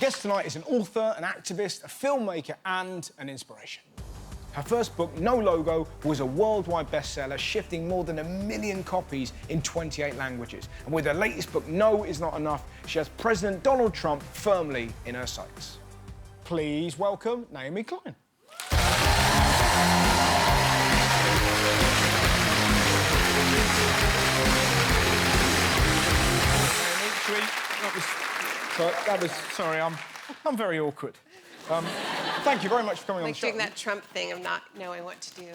guest tonight is an author, an activist, a filmmaker and an inspiration. Her first book, No Logo, was a worldwide bestseller, shifting more than 1 million copies in 28 languages. And with her latest book, No Is Not Enough, she has President Donald Trump firmly in her sights. Please welcome Naomi Klein. Sorry, I'm very awkward. Thank you very much for coming on the show. Like doing that Trump thing of not knowing what to do.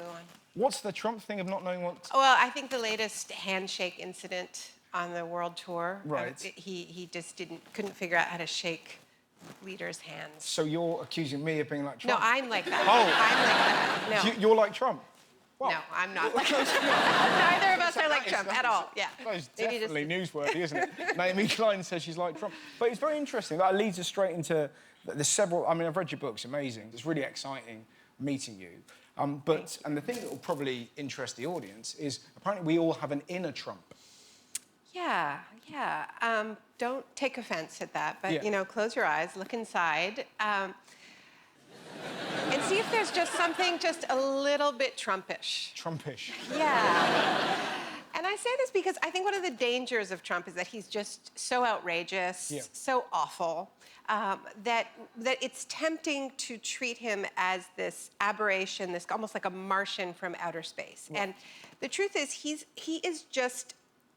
What's the Trump thing of not knowing what to... Well, I think the latest handshake incident on the world tour. Right. He just couldn't figure out how to shake leaders' hands. So you're accusing me of being like Trump? No, I'm like that. Oh. I'm like that. No. You're like Trump? Well, no, I'm not like Trump. Neither of us are like Trump at all. Yeah. That is definitely newsworthy, isn't it? Naomi Klein says she's like Trump. But it's very interesting. That leads us straight into the several... I mean, I've read your books, amazing. It's really exciting meeting you. And the thing that will probably interest the audience is apparently we all have an inner Trump. Yeah. Don't take offense at that, but, you know, close your eyes, look inside, and see if there's just something just a little bit Trumpish. Trumpish. Yeah. And I say this because I think one of the dangers of Trump is that he's just so outrageous, so awful, that it's tempting to treat him as this aberration, this almost like a Martian from outer space. Right. And the truth is, he is just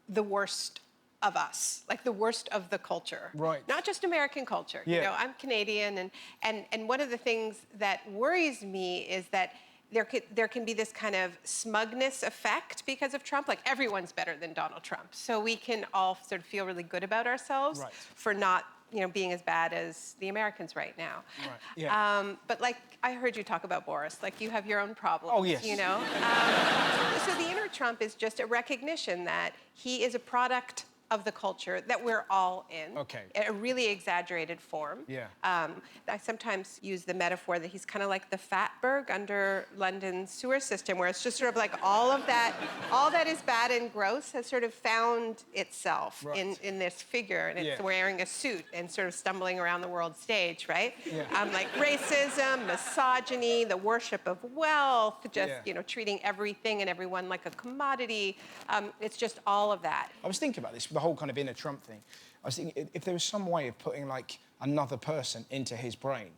the worst of us, like the worst of the culture. Right. Not just American culture. Yeah. You know, I'm Canadian, and one of the things that worries me is that there can be this kind of smugness effect because of Trump. Like, everyone's better than Donald Trump. So we can all sort of feel really good about ourselves for not, you know, being as bad as the Americans right now. Right. Yeah. But like, I heard you talk about Boris. Like, you have your own problems. Oh, yes. You know? So the inner Trump is just a recognition that he is a product of the culture that we're all in. Okay. A really exaggerated form. Yeah. I sometimes use the metaphor that he's kind of like the fatberg under London's sewer system, where it's just sort of like all that is bad and gross has sort of found itself in this figure, and it's wearing a suit and sort of stumbling around the world stage, right? Yeah. Like racism, misogyny, the worship of wealth, just you know, treating everything and everyone like a commodity. It's just all of that. I was thinking about this, the whole kind of inner Trump thing. I was thinking if there was some way of putting, like, another person into his brain,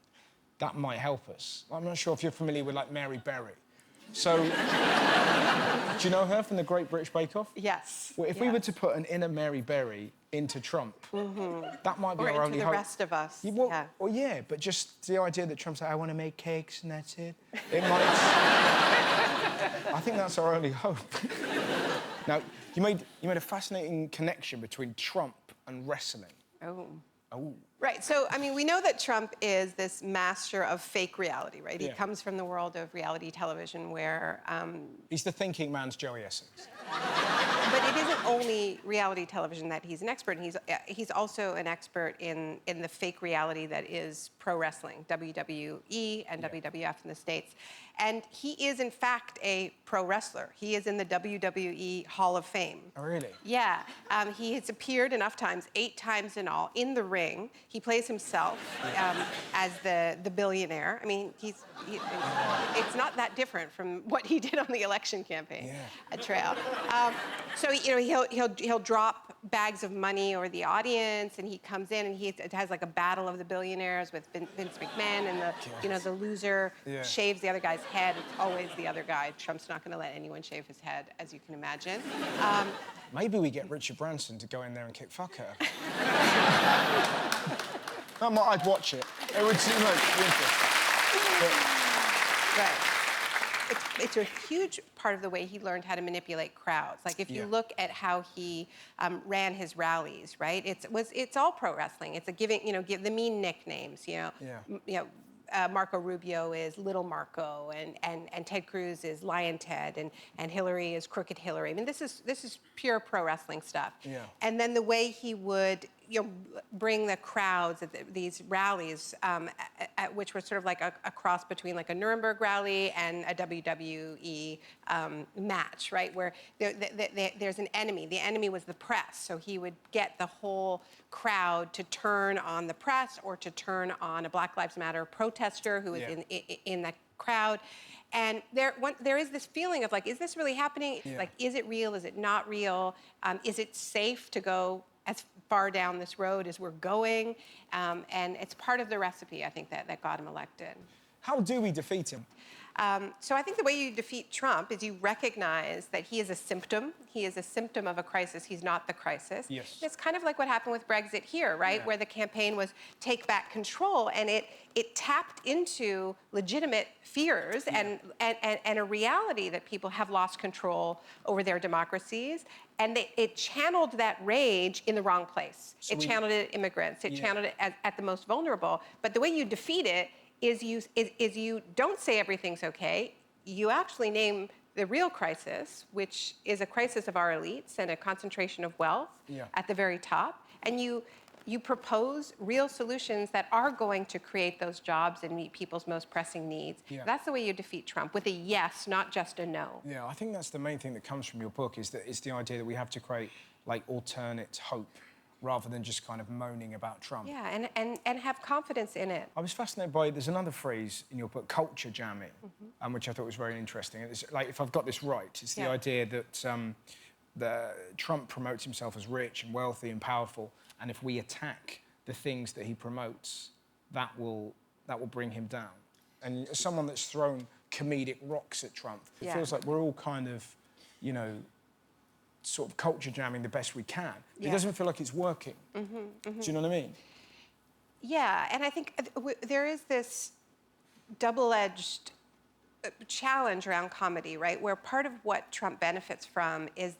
that might help us. I'm not sure if you're familiar with, like, Mary Berry. So, do you know her from the Great British Bake Off? Yes. Well, if we were to put an inner Mary Berry into Trump, that might be our only hope. Or into the rest of us. Well, yeah, but just the idea that Trump's like, I want to make cakes and that's it. It might... I think that's our only hope. Now, you made a fascinating connection between Trump and wrestling. Oh. Oh. Right, so, I mean, we know that Trump is this master of fake reality, right? He comes from the world of reality television where... He's the thinking man's Joey Essex. But it isn't only reality television that he's an expert in. He's also an expert in the fake reality that is pro wrestling, WWE and WWF in the States. And he is, in fact, a pro wrestler. He is in the WWE Hall of Fame. Oh, really? Yeah. He has appeared enough times, 8 times in all, in the ring. He plays himself as the billionaire. I mean, it's not that different from what he did on the election campaign trail. So, you know, he'll drop bags of money over the audience, and he comes in and he has like a battle of the billionaires with Vince McMahon, and the loser shaves the other guy's head. It's always the other guy. Trump's not going to let anyone shave his head, as you can imagine. Maybe we get Richard Branson to go in there and kick fuck her. I'd watch it. It would seem like interesting. Right. It's a huge part of the way he learned how to manipulate crowds. Like, if you look at how he ran his rallies, right? It's all pro wrestling. It's a give the mean nicknames, you know. Marco Rubio is Little Marco, and Ted Cruz is Lion Ted, and Hillary is Crooked Hillary. I mean, this is pure pro wrestling stuff. Yeah. And then the way he would bring the crowds at these rallies, which were sort of like a cross between like a Nuremberg rally and a WWE match, right? Where there's an enemy. The enemy was the press, so he would get the whole crowd to turn on the press or to turn on a Black Lives Matter protester who was in that crowd. And there is this feeling of like, is this really happening? Yeah. Like, is it real? Is it not real? Is it safe to go as far down this road as we're going? And it's part of the recipe, I think, that got him elected. How do we defeat him? So I think the way you defeat Trump is you recognize that he is a symptom. He is a symptom of a crisis. He's not the crisis. Yes. It's kind of like what happened with Brexit here, right? Yeah. Where the campaign was take back control, and it tapped into legitimate fears and a reality that people have lost control over their democracies. And it channeled that rage in the wrong place. So it channeled it at immigrants. It channeled it at the most vulnerable. But the way you defeat it is you don't say everything's okay. You actually name the real crisis, which is a crisis of our elites and a concentration of wealth at the very top. And you propose real solutions that are going to create those jobs and meet people's most pressing needs. Yeah. That's the way you defeat Trump, with a yes, not just a no. Yeah, I think that's the main thing that comes from your book, is that it's the idea that we have to create like alternate hope rather than just kind of moaning about Trump. Yeah, and have confidence in it. I was fascinated by, there's another phrase in your book, culture jamming, which I thought was very interesting. It's like, if I've got this right, it's the idea that Trump promotes himself as rich and wealthy and powerful, and if we attack the things that he promotes, that will bring him down. And as someone that's thrown comedic rocks at Trump, it feels like we're all kind of, you know, sort of culture jamming the best we can. It doesn't feel like it's working. Do you know what I mean? Yeah, and I think there is this double-edged challenge around comedy, right? Where part of what Trump benefits from is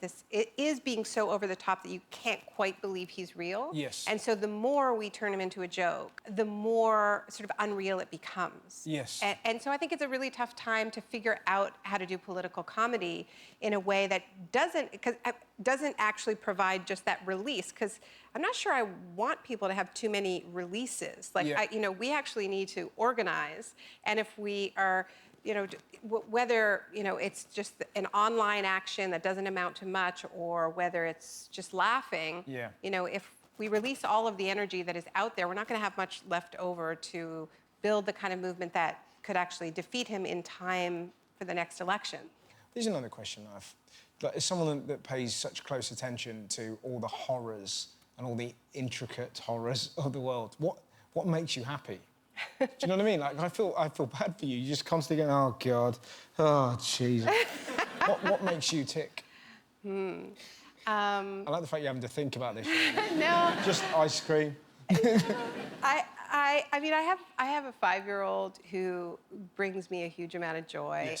being so over the top that you can't quite believe he's real. Yes. And so the more we turn him into a joke, the more sort of unreal it becomes. Yes. And so I think it's a really tough time to figure out how to do political comedy in a way that doesn't actually provide just that release. Because I'm not sure I want people to have too many releases. Like, we actually need to organize. And if we are, whether, it's just an online action that doesn't amount to much, or whether it's just laughing, if we release all of the energy that is out there, we're not going to have much left over to build the kind of movement that could actually defeat him in time for the next election. Here's another question I've... Like, as someone that pays such close attention to all the horrors and all the intricate horrors of the world, what makes you happy? Do you know what I mean? Like, I feel bad for you. You just constantly go, oh, God, oh, Jesus. what makes you tick? I like the fact you're having to think about this. No. Just ice cream. I mean, I have a 5-year-old who brings me a huge amount of joy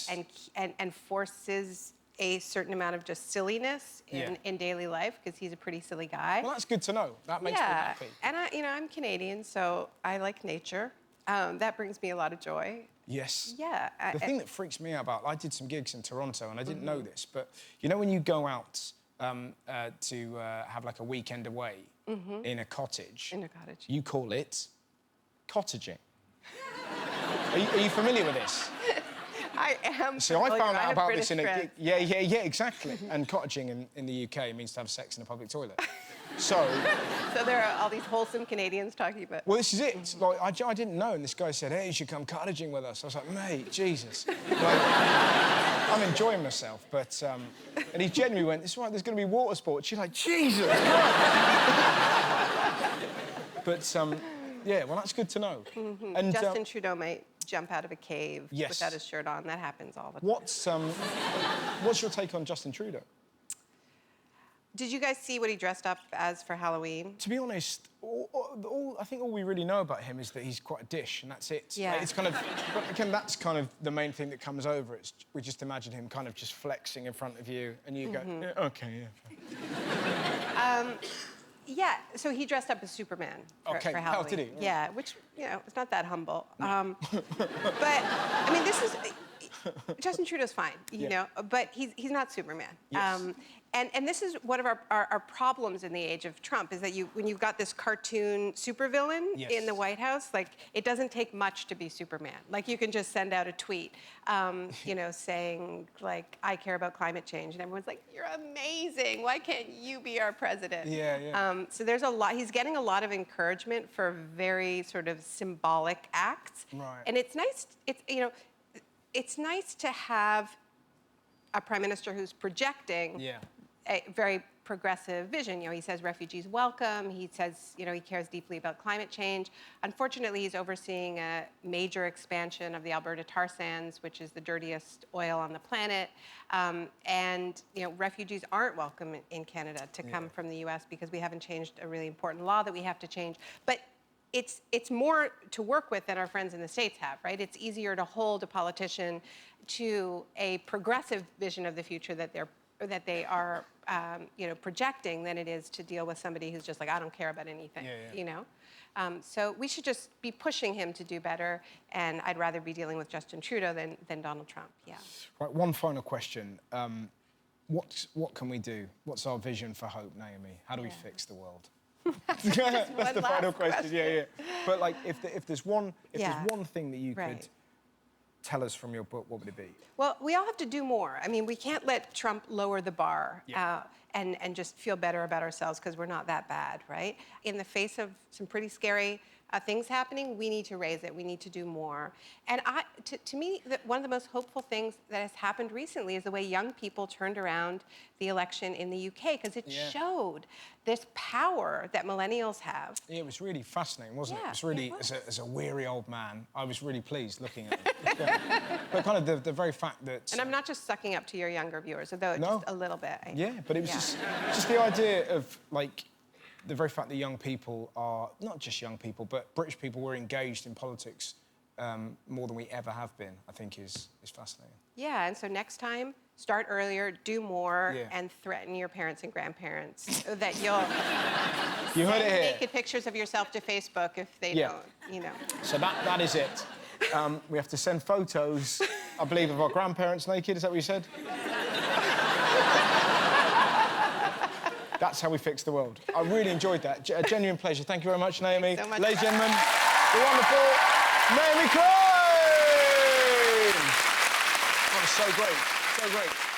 and forces a certain amount of just silliness in daily life, because he's a pretty silly guy. Well, that's good to know. That makes me happy. And I'm Canadian, so I like nature. That brings me a lot of joy. Yes. Yeah. The thing that freaks me out about, I did some gigs in Toronto, and I didn't know this, but you know when you go out to have like a weekend away in a cottage? In a cottage. You call it cottaging. Are you familiar with this? I am. So I found out about British this in a friends. gig. Yeah, exactly. And cottaging in the UK means to have sex in a public toilet. So there are all these wholesome Canadians talking about... Well, this is it. Like, I didn't know, and this guy said, hey, you should come cottaging with us. I was like, mate, Jesus. Like, I'm enjoying myself, but... and he genuinely went, it's right, there's going to be water sports. You're like, Jesus But, yeah, well, that's good to know. And Justin Trudeau might jump out of a cave without his shirt on. That happens all the time. What's your take on Justin Trudeau? Did you guys see what he dressed up as for Halloween? To be honest, I think all we really know about him is that he's quite a dish, and that's it. Yeah. Like, it's kind of, but again, that's kind of the main thing that comes over. We just imagine him kind of just flexing in front of you, and you go, yeah, OK, yeah. Yeah, so he dressed up as Superman for Halloween. How did he? Yeah, which, it's not that humble. But, I mean, Justin Trudeau's fine, you know, but he's not Superman. Yes. And this is one of our problems in the age of Trump, is that when you've got this cartoon supervillain Yes. in the White House, like, it doesn't take much to be Superman. Like, you can just send out a tweet, you know, saying, like, I care about climate change, and everyone's like, you're amazing, why can't you be our president? Yeah, yeah. So there's a lot, he's getting a lot of encouragement for very sort of symbolic acts. Right. And it's nice, you know, it's nice to have a prime minister who's projecting a very progressive vision. You know, he says refugees welcome. He says, you know, he cares deeply about climate change. Unfortunately, he's overseeing a major expansion of the Alberta tar sands, which is the dirtiest oil on the planet. And, you know, refugees aren't welcome in Canada to come from the US because we haven't changed a really important law that we have to change. But it's more to work with than our friends in the States have, right? It's easier to hold a politician to a progressive vision of the future that they are you know, projecting than it is to deal with somebody who's just like, I don't care about anything, you know? So we should just be pushing him to do better, and I'd rather be dealing with Justin Trudeau than Donald Trump, Right, one final question. What can we do? What's our vision for hope, Naomi? How do we fix the world? That's the final question. Yeah. But like, if there's one thing that you could tell us from your book, what would it be? Well, we all have to do more. I mean, we can't let Trump lower the bar and just feel better about ourselves because we're not that bad, right? In the face of some pretty scary things happening, we need to raise it. We need to do more. And to me, one of the most hopeful things that has happened recently is the way young people turned around the election in the UK, because it showed this power that millennials have. Yeah, it was really fascinating, wasn't it? It was really, as a weary old man, I was really pleased looking at it. But kind of the very fact that... And I'm not just sucking up to your younger viewers, although just a little bit. Yeah, but it was just the idea of, like, the very fact that young people are, not just young people, but British people were engaged in politics more than we ever have been, I think is fascinating. Yeah, and so next time, start earlier, do more, and threaten your parents and grandparents so that you'll you heard it here. naked pictures of yourself to Facebook if they don't, you know. So that is it. We have to send photos, I believe, of our grandparents naked, is that what you said? That's how we fix the world. I really enjoyed that. A genuine pleasure. Thank you very much, Naomi. Thanks so much. Ladies and gentlemen, the wonderful Naomi Klein! That was so great. So great.